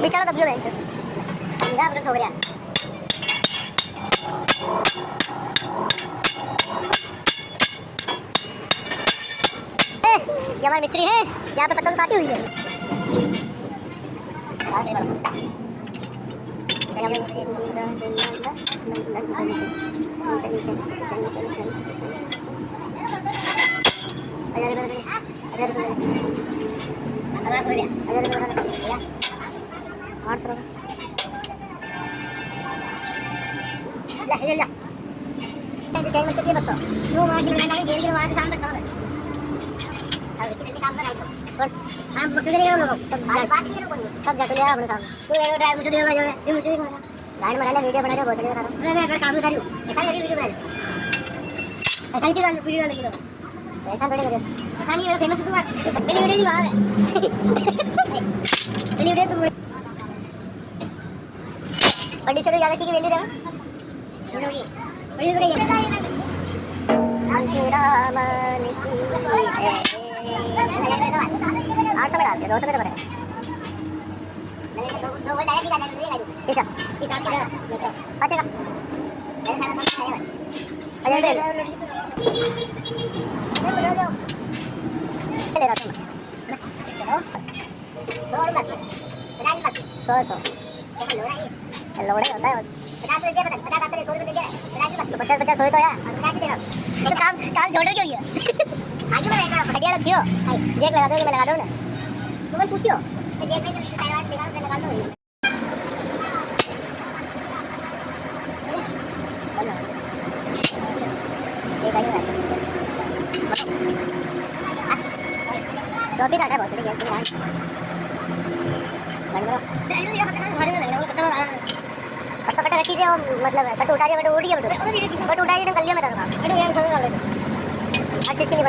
बिचारा दबियो है मेरा अपना ठोक रहा ये हमारे मिस्त्री है यहाँ पे पतंग काटी हुई है चेंज मत करिए बच्चों क्यों वहाँ की बनाना है घेर के वहाँ से शाम तक करो अब कितने काम कर रहा है और हम बकरी नहीं करो लोग सब जाके ले अपने सामने तू ये ड्राइव मुझे दे भाई ये मुझे गाड़ी बना ले वीडियो बना ले बहुत बढ़िया करो मैं काम कर रही हूं ऐसा मेरी वीडियो बना ले ऐसा ही तो वीडियो डाल के ऐसा थोड़ी करो ऐसा नहीं बड़ा फेमस तू मेरी वीडियो ही वहां है मेरी वीडियो तुम बड़ी चलो ज्यादा की वैल्यू रहेगा होगी बड़ी तो ये तेरा मन की है 800 में डाल के 200 में तो भरे दो बोल लगा दिखा दे गाड़ी ठीक है हिसाब के अच्छा का अजय ले लेगा तुम चलो 100 मत 100 लोड़ा होता है 50 रुपए बता 50 आते 100 रुपए दे दे 50 होए तो यार 50 देना तो काम छोड़ क्यों है आगे बढ़ेगा बढ़िया रखियो जेक लगा दो मैं लगा दूं ना तुम पूछियो जेक में पैरवाट लगा दो ये गाड़ी है तो भी डाटा बहुत बढ़िया है कट्टा कट्टा रखी थी मतलब कट उठा दिया बट उठ गया बट उठा के निकल लिया मैं हर चीज़ की नहीं बड़ा